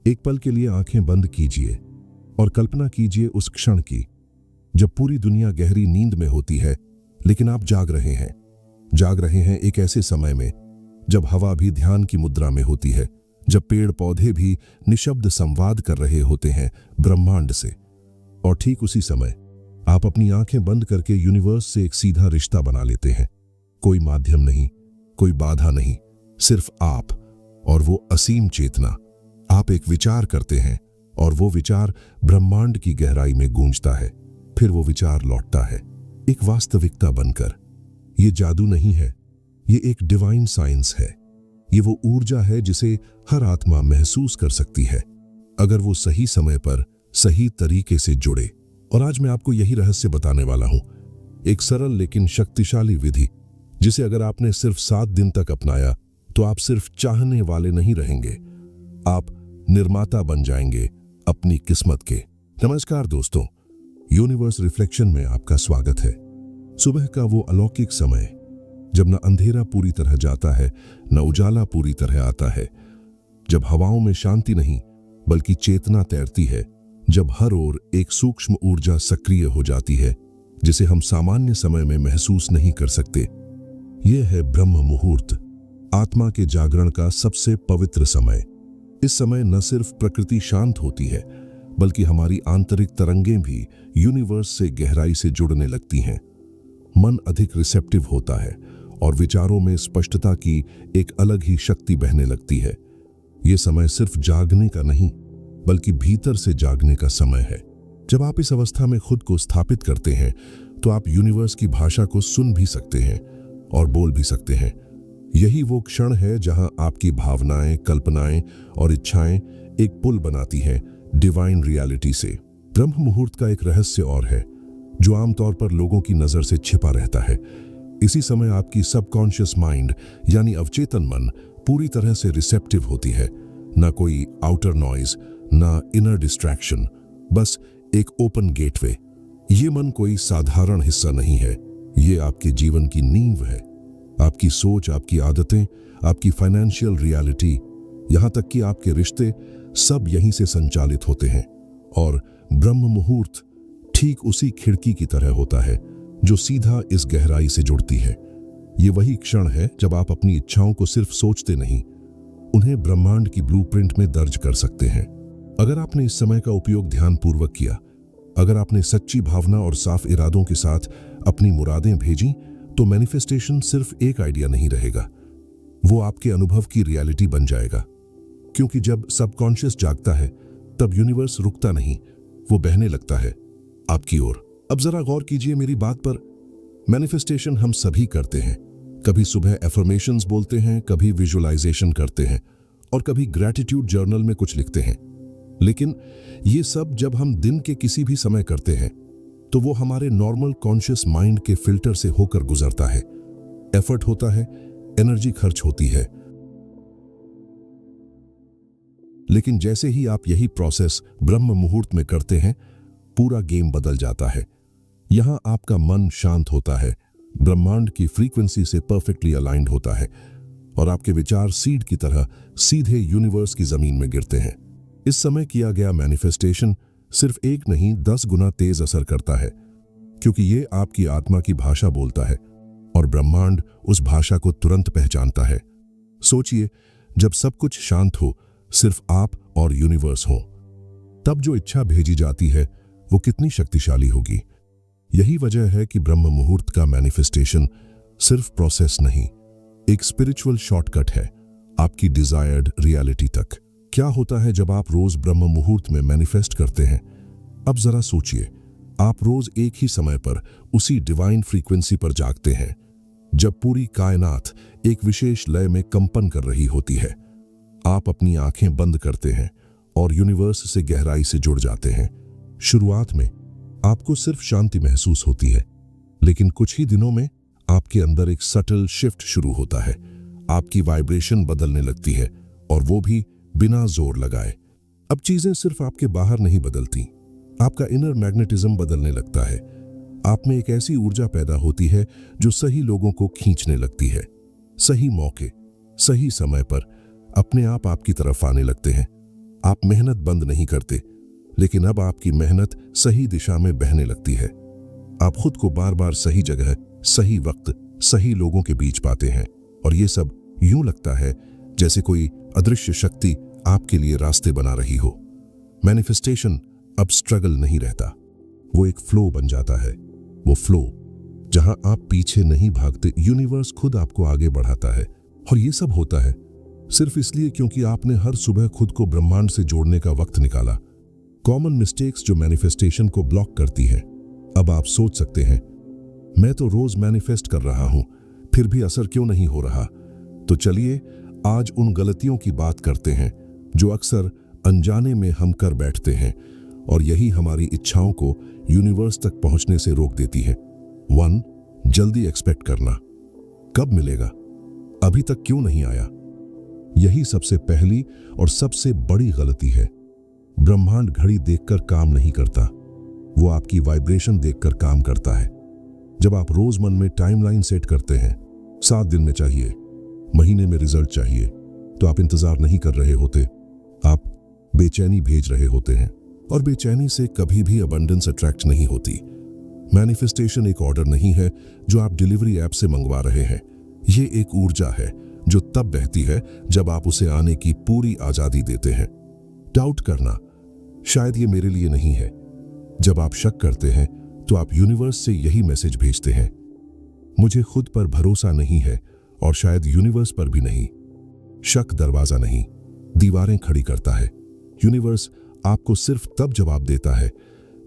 एक पल के लिए आंखें बंद कीजिए और कल्पना कीजिए उस क्षण की जब पूरी दुनिया गहरी नींद में होती है, लेकिन आप जाग रहे हैं एक ऐसे समय में जब हवा भी ध्यान की मुद्रा में होती है, जब पेड़ पौधे भी निशब्द संवाद कर रहे होते हैं ब्रह्मांड से। और ठीक उसी समय आप अपनी आंखें बंद करके यूनिवर्स से एक सीधा रिश्ता बना लेते हैं। कोई माध्यम नहीं, कोई बाधा नहीं, सिर्फ आप और वो असीम चेतना। आप एक विचार करते हैं और वो विचार ब्रह्मांड की गहराई में गूंजता है। फिर वो विचार लौटता है एक वास्तविकता बनकर। ये जादू नहीं है, ये एक डिवाइन साइंस है। ये वो ऊर्जा है जिसे हर आत्मा महसूस कर सकती है, अगर वो सही समय पर सही तरीके से जुड़े। और आज मैं आपको यही रहस्य बताने वाला हूं, एक सरल लेकिन शक्तिशाली विधि जिसे अगर आपने सिर्फ 7 दिन तक अपनाया तो आप सिर्फ चाहने वाले नहीं रहेंगे, आप निर्माता बन जाएंगे अपनी किस्मत के। नमस्कार दोस्तों, यूनिवर्स रिफ्लेक्शन में आपका स्वागत है। सुबह का वो अलौकिक समय जब न अंधेरा पूरी तरह जाता है, न उजाला पूरी तरह आता है, जब हवाओं में शांति नहीं बल्कि चेतना तैरती है, जब हर ओर एक सूक्ष्म ऊर्जा सक्रिय हो जाती है जिसे हम सामान्य समय में महसूस नहीं कर सकते। यह है ब्रह्म मुहूर्त, आत्मा के जागरण का सबसे पवित्र समय। इस समय न सिर्फ प्रकृति शांत होती है बल्कि हमारी आंतरिक तरंगें भी यूनिवर्स से गहराई से जुड़ने लगती हैं। मन अधिक रिसेप्टिव होता है और विचारों में स्पष्टता की एक अलग ही शक्ति बहने लगती है। ये समय सिर्फ जागने का नहीं बल्कि भीतर से जागने का समय है। जब आप इस अवस्था में खुद को स्थापित करते हैं तो आप यूनिवर्स की भाषा को सुन भी सकते हैं और बोल भी सकते हैं। यही वो क्षण है जहां आपकी भावनाएं, कल्पनाएं और इच्छाएं एक पुल बनाती हैं डिवाइन रियलिटी से। ब्रह्म मुहूर्त का एक रहस्य और है जो आमतौर पर लोगों की नजर से छिपा रहता है। इसी समय आपकी सबकॉन्शियस माइंड यानी अवचेतन मन पूरी तरह से रिसेप्टिव होती है। ना कोई आउटर नॉइज, ना इनर डिस्ट्रैक्शन, बस एक ओपन गेटवे। ये मन कोई साधारण हिस्सा नहीं है, ये आपके जीवन की नींव है। आपकी सोच, आपकी आदतें, आपकी फाइनेंशियल रियलिटी, यहां तक कि आपके रिश्ते सब यहीं से संचालित होते हैं। और ब्रह्म मुहूर्त ठीक उसी खिड़की की तरह होता है जो सीधा इस गहराई से जुड़ती है। ये वही क्षण है जब आप अपनी इच्छाओं को सिर्फ सोचते नहीं, उन्हें ब्रह्मांड की ब्लूप्रिंट में दर्ज कर सकते हैं। अगर आपने इस समय का उपयोग ध्यानपूर्वक किया, अगर आपने सच्ची भावना और साफ इरादों के साथ अपनी मुरादें भेजी, तो मैनिफेस्टेशन सिर्फ एक आइडिया नहीं रहेगा, वो आपके अनुभव की रियलिटी बन जाएगा। क्योंकि जब सबकॉन्शियस जागता है तब यूनिवर्स रुकता नहीं, वो बहने लगता है आपकी ओर। अब जरा गौर कीजिए मेरी बात पर। मैनिफेस्टेशन हम सभी करते हैं, कभी सुबह एफर्मेशंस बोलते हैं, कभी विजुअलाइजेशन करते हैं और कभी ग्रैटिट्यूड जर्नल में कुछ लिखते हैं। लेकिन ये सब जब हम दिन के किसी भी समय करते हैं तो वो हमारे नॉर्मल कॉन्शियस माइंड के फिल्टर से होकर गुजरता है। एफर्ट होता है, एनर्जी खर्च होती है। लेकिन जैसे ही आप यही प्रोसेस ब्रह्म मुहूर्त में करते हैं, पूरा गेम बदल जाता है। यहां आपका मन शांत होता है, ब्रह्मांड की फ्रीक्वेंसी से परफेक्टली अलाइंड होता है और आपके विचार सीड की तरह सीधे यूनिवर्स की जमीन में गिरते हैं। इस समय किया गया मैनिफेस्टेशन सिर्फ एक नहीं 10 गुना तेज असर करता है, क्योंकि ये आपकी आत्मा की भाषा बोलता है और ब्रह्मांड उस भाषा को तुरंत पहचानता है। सोचिए, जब सब कुछ शांत हो, सिर्फ आप और यूनिवर्स हो, तब जो इच्छा भेजी जाती है वो कितनी शक्तिशाली होगी। यही वजह है कि ब्रह्म मुहूर्त का मैनिफेस्टेशन सिर्फ प्रोसेस नहीं, एक स्पिरिचुअल शॉर्टकट है आपकी डिजायर्ड रियलिटी तक। क्या होता है जब आप रोज ब्रह्म मुहूर्त में मैनिफेस्ट करते हैं? अब जरा सोचिए, आप रोज एक ही समय पर उसी डिवाइन फ्रीक्वेंसी पर जागते हैं, जब पूरी कायनात एक विशेष लय में कंपन कर रही होती है। आप अपनी आंखें बंद करते हैं और यूनिवर्स से गहराई से जुड़ जाते हैं। शुरुआत में आपको सिर्फ शांति महसूस होती है, लेकिन कुछ ही दिनों में आपके अंदर एक सटल शिफ्ट शुरू होता है। आपकी वाइब्रेशन बदलने लगती है और वो भी बिना जोर लगाए। अब चीजें सिर्फ आपके बाहर नहीं बदलती, आपका इनर मैग्नेटिज्म बदलने लगता है। आप में एक ऐसी ऊर्जा पैदा होती है जो सही लोगों को खींचने लगती है। सही मौके, सही समय पर अपने आप आपकी तरफ आने लगते हैं। आप मेहनत बंद नहीं करते, लेकिन अब आपकी मेहनत सही दिशा में बहने लगती है। आप खुद को बार बार सही जगह, सही वक्त, सही लोगों के बीच पाते हैं, और ये सब यूं लगता है जैसे कोई अदृश्य शक्ति आपके लिए रास्ते बना रही हो। मैनिफेस्टेशन अब स्ट्रगल नहीं रहता, वो एक फ्लो बन जाता है। वो फ्लो जहां आप पीछे नहीं भागते, यूनिवर्स खुद आपको आगे बढ़ाता है। और ये सब होता है सिर्फ इसलिए क्योंकि आपने हर सुबह खुद को ब्रह्मांड से जोड़ने का वक्त निकाला। कॉमन मिस्टेक्स जो मैनिफेस्टेशन को ब्लॉक करती हैं। अब आप सोच सकते हैं, मैं तो रोज मैनिफेस्ट कर रहा हूं, फिर भी असर क्यों नहीं हो रहा? तो चलिए आज उन गलतियों की बात करते हैं जो अक्सर अनजाने में हम कर बैठते हैं, और यही हमारी इच्छाओं को यूनिवर्स तक पहुंचने से रोक देती है। 1. जल्दी एक्सपेक्ट करना। कब मिलेगा? अभी तक क्यों नहीं आया? यही सबसे पहली और सबसे बड़ी गलती है। ब्रह्मांड घड़ी देखकर काम नहीं करता, वो आपकी वाइब्रेशन देखकर काम करता है। जब आप रोज मन में टाइमलाइन सेट करते हैं, 7 दिन में चाहिए, महीने में रिजल्ट चाहिए, तो आप इंतजार नहीं कर रहे होते, आप बेचैनी भेज रहे होते हैं, और बेचैनी से कभी भी अबंडेंस अट्रैक्ट नहीं होती। मैनिफेस्टेशन एक ऑर्डर नहीं है जो आप डिलीवरी ऐप से मंगवा रहे हैं। ये एक ऊर्जा है जो तब बहती है जब आप उसे आने की पूरी आजादी देते हैं। डाउट करना, शायद ये मेरे लिए नहीं है। जब आप शक करते हैं तो आप यूनिवर्स से यही मैसेज भेजते हैं, मुझे खुद पर भरोसा नहीं है, और शायद यूनिवर्स पर भी नहीं। शक दरवाजा नहीं, दीवारें खड़ी करता है। यूनिवर्स आपको सिर्फ तब जवाब देता है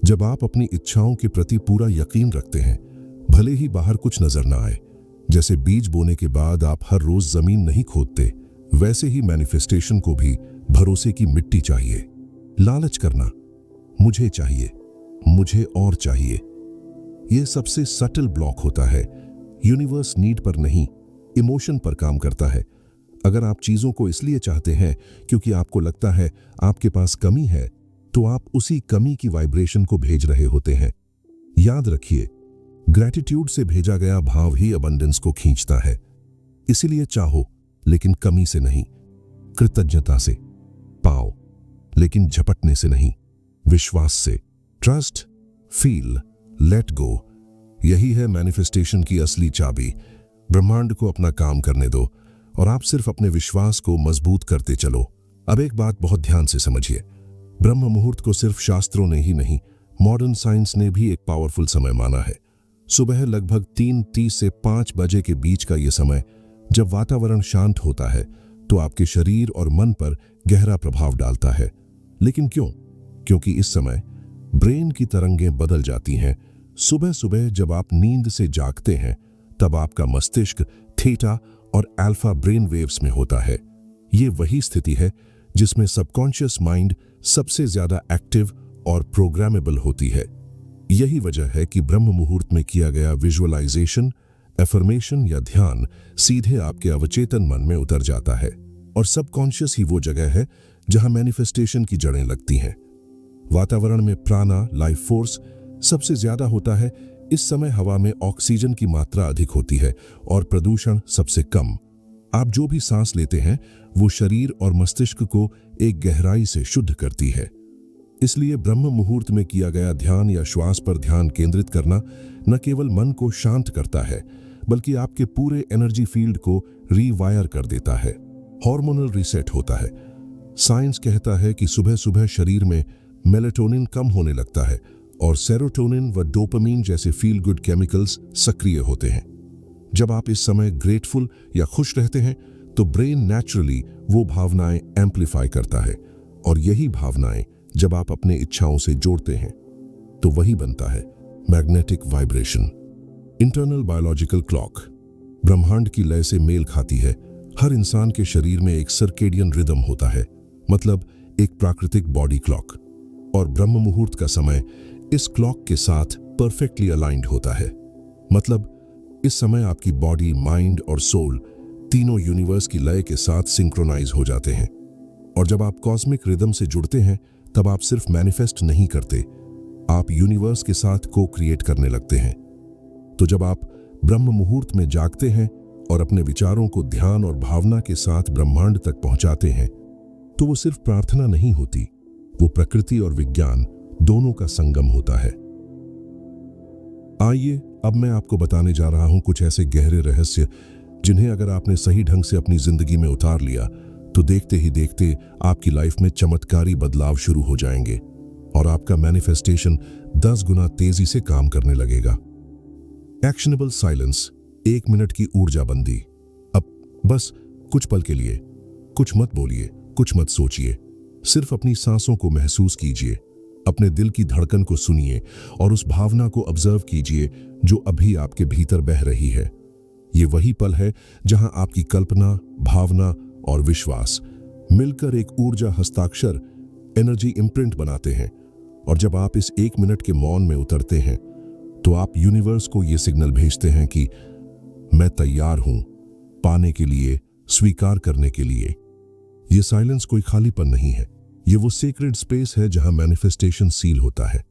जब आप अपनी इच्छाओं के प्रति पूरा यकीन रखते हैं, भले ही बाहर कुछ नजर ना आए। जैसे बीज बोने के बाद आप हर रोज जमीन नहीं खोदते, वैसे ही मैनिफेस्टेशन को भी भरोसे की मिट्टी चाहिए। लालच करना, मुझे चाहिए, मुझे और चाहिए, यह सबसे सटल ब्लॉक होता है। यूनिवर्स नीड पर नहीं, इमोशन पर काम करता है। अगर आप चीजों को इसलिए चाहते हैं क्योंकि आपको लगता है आपके पास कमी है, तो आप उसी कमी की वाइब्रेशन को भेज रहे होते हैं। याद रखिए, ग्रैटिट्यूड से भेजा गया भाव ही अबंडेंस को खींचता है। इसीलिए चाहो, लेकिन कमी से नहीं, कृतज्ञता से। पाओ, लेकिन झपटने से नहीं, विश्वास से। ट्रस्ट, फील, लेट गो, यही है मैनिफेस्टेशन की असली चाबी। ब्रह्मांड को अपना काम करने दो, और आप सिर्फ अपने विश्वास को मजबूत करते चलो। अब एक बात बहुत ध्यान से समझिए, ब्रह्म मुहूर्त को सिर्फ शास्त्रों ने ही नहीं, मॉडर्न साइंस ने भी एक पावरफुल समय माना है। सुबह लगभग 3:30 से 5 बजे के बीच का ये समय, जब वातावरण शांत होता है, तो आपके शरीर और मन पर गहरा प्रभाव डालता है। लेकिन क्यों? क्योंकि इस समय ब्रेन की तरंगें बदल जाती हैं। सुबह सुबह जब आप नींद से जागते हैं, तब आपका मस्तिष्क थीटा और अल्फा ब्रेन वेव्स में होता है। ये वही स्थिति है जिसमें सबकॉन्शियस माइंड सबसे ज्यादा एक्टिव और प्रोग्रामेबल होती है। यही वजह है कि ब्रह्म मुहूर्त में किया गया विजुअलाइजेशन, एफर्मेशन या ध्यान सीधे आपके अवचेतन मन में उतर जाता है, और सबकॉन्शियस ही वो जगह है जहां मैनिफेस्टेशन की जड़ें लगती हैं। वातावरण में प्राणा, लाइफ फोर्स सबसे ज्यादा होता है। इस समय हवा में ऑक्सीजन की मात्रा अधिक होती है और प्रदूषण सबसे कम। आप जो भी सांस लेते हैं वो शरीर और मस्तिष्क को एक गहराई से शुद्ध करती है। इसलिए ब्रह्म मुहूर्त में किया गया ध्यान या श्वास पर ध्यान केंद्रित करना न केवल मन को शांत करता है, बल्कि आपके पूरे एनर्जी फील्ड को रीवायर कर देता है। हार्मोनल रीसेट होता है। साइंस कहता है कि सुबह सुबह शरीर में मेलेटोनिन कम होने लगता है और सेरोटोनिन व डोपामीन जैसे फील गुड केमिकल्स सक्रिय होते हैं। जब आप इस समय ग्रेटफुल या खुश रहते हैं, तो ब्रेन नेचुरली वो भावनाएं एम्प्लीफाई करता है, और यही भावनाएं जब आप अपने इच्छाओं से जोड़ते हैं, तो वही बनता है magnetic vibration. Internal biological clock ब्रह्मांड की लय से मेल खाती है। हर इंसान के शरीर में एक सर्केडियन रिदम होता है, मतलब एक प्राकृतिक बॉडी क्लॉक, और ब्रह्म मुहूर्त का समय इस क्लॉक के साथ परफेक्टली अलाइंड होता है। मतलब इस समय आपकी बॉडी, माइंड और सोल तीनों यूनिवर्स की लय के साथ सिंक्रोनाइज हो जाते हैं। और जब आप कॉस्मिक रिदम से जुड़ते हैं, तब आप सिर्फ मैनिफेस्ट नहीं करते, आप यूनिवर्स के साथ को क्रिएट करने लगते हैं। तो जब आप ब्रह्म मुहूर्त में जागते हैं और अपने विचारों को ध्यान और भावना के साथ ब्रह्मांड तक पहुंचाते हैं, तो वो सिर्फ प्रार्थना नहीं होती, वो प्रकृति और विज्ञान दोनों का संगम होता है। आइए अब मैं आपको बताने जा रहा हूं कुछ ऐसे गहरे रहस्य जिन्हें अगर आपने सही ढंग से अपनी जिंदगी में उतार लिया तो देखते ही देखते आपकी लाइफ में चमत्कारी बदलाव शुरू हो जाएंगे और आपका मैनिफेस्टेशन 10 गुना तेजी से काम करने लगेगा। एक्शनेबल साइलेंस, 1 मिनट की ऊर्जा बंदी। अब बस कुछ पल के लिए कुछ मत बोलिए, कुछ मत सोचिए, सिर्फ अपनी सांसों को महसूस कीजिए, अपने दिल की धड़कन को सुनिए और उस भावना को ऑब्जर्व कीजिए जो अभी आपके भीतर बह रही है। ये वही पल है जहां आपकी कल्पना, भावना और विश्वास मिलकर एक ऊर्जा हस्ताक्षर, एनर्जी इम्प्रिंट बनाते हैं। और जब आप इस 1 मिनट के मौन में उतरते हैं तो आप यूनिवर्स को ये सिग्नल भेजते हैं कि मैं तैयार हूं पाने के लिए, स्वीकार करने के लिए। ये साइलेंस कोई खालीपन नहीं है, ये वो सीक्रेट स्पेस है जहां मैनिफेस्टेशन सील होता है।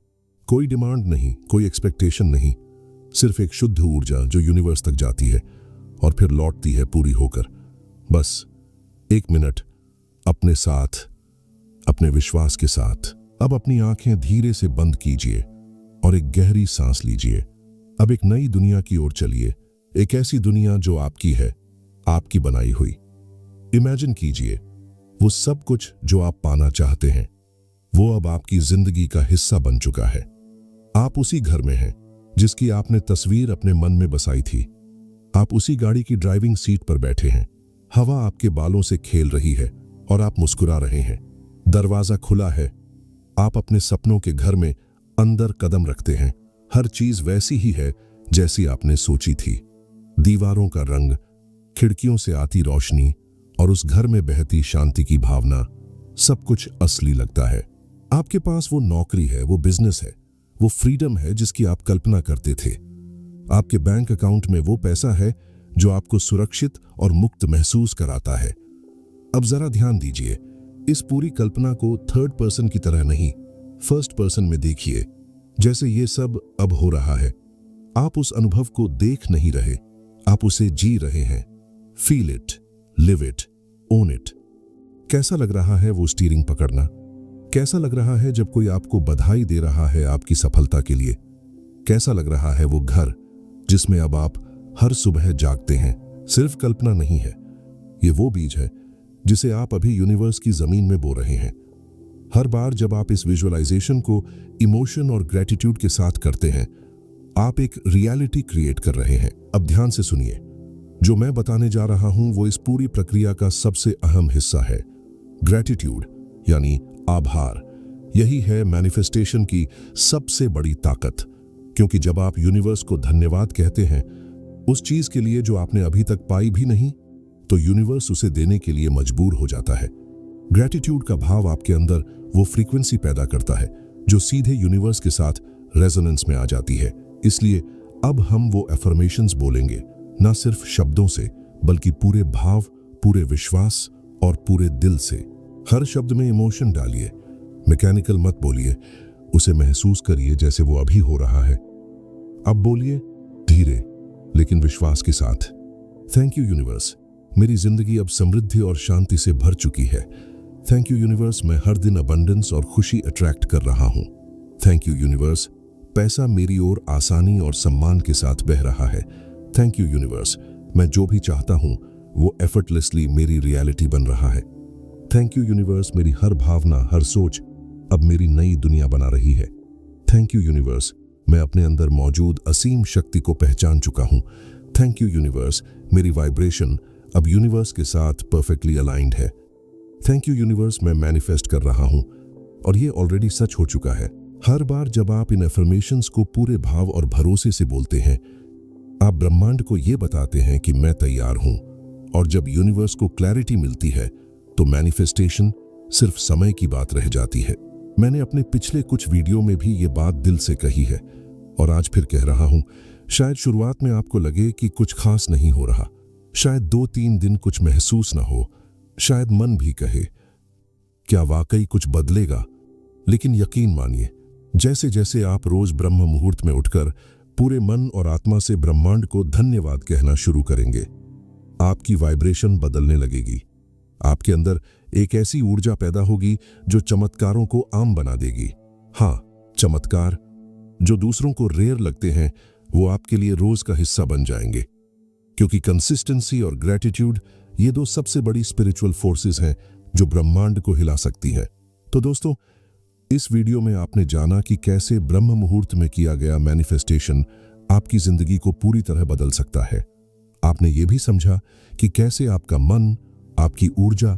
कोई डिमांड नहीं, कोई एक्सपेक्टेशन नहीं, सिर्फ एक शुद्ध ऊर्जा जो यूनिवर्स तक जाती है और फिर लौटती है पूरी होकर। बस 1 मिनट अपने साथ, अपने विश्वास के साथ। अब अपनी आंखें धीरे से बंद कीजिए और एक गहरी सांस लीजिए। अब एक नई दुनिया की ओर चलिए, एक ऐसी दुनिया जो आपकी है, आपकी बनाई हुई। इमेजिन कीजिए वो सब कुछ जो आप पाना चाहते हैं वो अब आपकी जिंदगी का हिस्सा बन चुका है। आप उसी घर में हैं जिसकी आपने तस्वीर अपने मन में बसाई थी। आप उसी गाड़ी की ड्राइविंग सीट पर बैठे हैं, हवा आपके बालों से खेल रही है और आप मुस्कुरा रहे हैं। दरवाजा खुला है, आप अपने सपनों के घर में अंदर कदम रखते हैं। हर चीज वैसी ही है जैसी आपने सोची थी। दीवारों का रंग, खिड़कियों से आती रोशनी और उस घर में बहती शांति की भावना, सब कुछ असली लगता है। आपके पास वो नौकरी है, वो बिजनेस है, वो फ्रीडम है जिसकी आप कल्पना करते थे। आपके बैंक अकाउंट में वो पैसा है जो आपको सुरक्षित और मुक्त महसूस कराता है। अब जरा ध्यान दीजिए, इस पूरी कल्पना को थर्ड पर्सन की तरह नहीं, फर्स्ट पर्सन में देखिए, जैसे ये सब अब हो रहा है। आप उस अनुभव को देख नहीं रहे, आप उसे जी रहे हैं। Feel it, live it, own it. कैसा लग रहा है वो स्टीयरिंग पकड़ना? कैसा लग रहा है जब कोई आपको बधाई दे रहा है आपकी सफलता के लिए? कैसा लग रहा है वो घर जिसमें अब आप हर सुबह जागते हैं? सिर्फ कल्पना नहीं है, ये वो बीज है जिसे आप अभी यूनिवर्स की जमीन में बो रहे हैं। हर बार जब आप इस विजुअलाइजेशन को इमोशन और ग्रेटिट्यूड के साथ करते हैं, आप एक रियलिटी क्रिएट कर रहे हैं। अब ध्यान से सुनिए, जो मैं बताने जा रहा हूं वो इस पूरी प्रक्रिया का सबसे अहम हिस्सा है। ग्रेटिट्यूड यानी आभार। यही है मैनिफेस्टेशन की सबसे बड़ी ताकत, क्योंकि जब आप यूनिवर्स को धन्यवाद कहते हैं उस चीज के लिए जो आपने अभी तक पाई भी नहीं, तो यूनिवर्स उसे देने के लिए मजबूर हो जाता है। ग्रेटिट्यूड का भाव आपके अंदर वो फ्रीक्वेंसी पैदा करता है जो सीधे यूनिवर्स के साथ रेजोनेंस में आ जाती है। इसलिए अब हम वो अफर्मेशंस बोलेंगे, ना सिर्फ शब्दों से बल्कि पूरे भाव, पूरे विश्वास और पूरे दिल से। हर शब्द में इमोशन डालिए, मैकेनिकल मत बोलिए, उसे महसूस करिए जैसे वो अभी हो रहा है। अब बोलिए धीरे लेकिन विश्वास के साथ, थैंक यू यूनिवर्स, मेरी जिंदगी अब समृद्धि और शांति से भर चुकी है। थैंक यू यूनिवर्स, मैं हर दिन अबंडेंस और खुशी अट्रैक्ट कर रहा हूं। थैंक यू यूनिवर्स, पैसा मेरी ओर आसानी और सम्मान के साथ बह रहा है। थैंक यू यूनिवर्स, मैं जो भी चाहता हूं वो एफर्टलेसली मेरी रियलिटी बन रहा है। थैंक यू यूनिवर्स, मेरी हर भावना, हर सोच अब मेरी नई दुनिया बना रही है। थैंक यू यूनिवर्स, मैं अपने अंदर मौजूद असीम शक्ति को पहचान चुका हूं। थैंक यू यूनिवर्स, मेरी वाइब्रेशन अब यूनिवर्स के साथ परफेक्टली अलाइंड है। थैंक यू यूनिवर्स, मैं मैनिफेस्ट कर रहा हूं और ये ऑलरेडी सच हो चुका है। हर बार जब आप इन अफर्मेशंस को पूरे भाव और भरोसे से बोलते हैं, आप ब्रह्मांड को ये बताते हैं कि मैं तैयार हूं। और जब यूनिवर्स को क्लैरिटी मिलती है तो मैनिफेस्टेशन सिर्फ समय की बात रह जाती है। मैंने अपने पिछले कुछ वीडियो में भी ये बात दिल से कही है और आज फिर कह रहा हूं। शायद शुरुआत में आपको लगे कि कुछ खास नहीं हो रहा, शायद 2-3 दिन कुछ महसूस ना हो, शायद मन भी कहे क्या वाकई कुछ बदलेगा। लेकिन यकीन मानिए, जैसे जैसे आप रोज ब्रह्म मुहूर्त में उठकर पूरे मन और आत्मा से ब्रह्मांड को धन्यवाद कहना शुरू करेंगे, आपकी वाइब्रेशन बदलने लगेगी। आपके अंदर एक ऐसी ऊर्जा पैदा होगी जो चमत्कारों को आम बना देगी। हाँ, चमत्कार जो दूसरों को रेयर लगते हैं वो आपके लिए रोज का हिस्सा बन जाएंगे, क्योंकि कंसिस्टेंसी और ग्रेटिट्यूड ये दो सबसे बड़ी स्पिरिचुअल फोर्सेस हैं जो ब्रह्मांड को हिला सकती हैं। तो दोस्तों, इस वीडियो में आपने जाना कि कैसे ब्रह्म मुहूर्त में किया गया मैनिफेस्टेशन आपकी जिंदगी को पूरी तरह बदल सकता है। आपने ये भी समझा कि कैसे आपका मन, आपकी ऊर्जा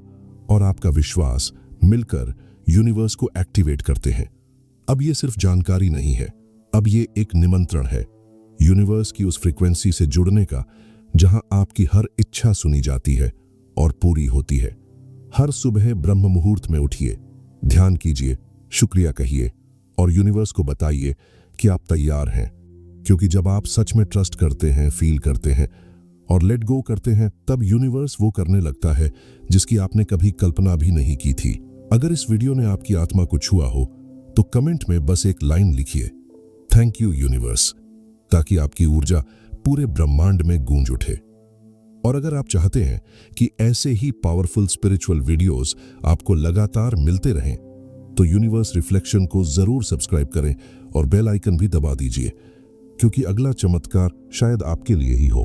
और आपका विश्वास मिलकर यूनिवर्स को एक्टिवेट करते हैं। अब ये सिर्फ जानकारी नहीं है, अब ये एक निमंत्रण है यूनिवर्स की उस फ्रीक्वेंसी से जुड़ने का जहां आपकी हर इच्छा सुनी जाती है और पूरी होती है। हर सुबह ब्रह्म मुहूर्त में उठिए, ध्यान कीजिए, शुक्रिया कहिए और यूनिवर्स को बताइए कि आप तैयार हैं, क्योंकि जब आप सच में ट्रस्ट करते हैं, फील करते हैं और लेट गो करते हैं, तब यूनिवर्स वो करने लगता है जिसकी आपने कभी कल्पना भी नहीं की थी। अगर इस वीडियो ने आपकी आत्मा को छुआ हो तो कमेंट में बस एक लाइन लिखिए, थैंक यू यूनिवर्स, ताकि आपकी ऊर्जा पूरे ब्रह्मांड में गूंज उठे। और अगर आप चाहते हैं कि ऐसे ही पावरफुल स्पिरिचुअल वीडियोस आपको लगातार मिलते रहें, तो यूनिवर्स रिफ्लेक्शन को जरूर सब्सक्राइब करें और बेल आइकन भी दबा दीजिए, क्योंकि अगला चमत्कार शायद आपके लिए ही हो।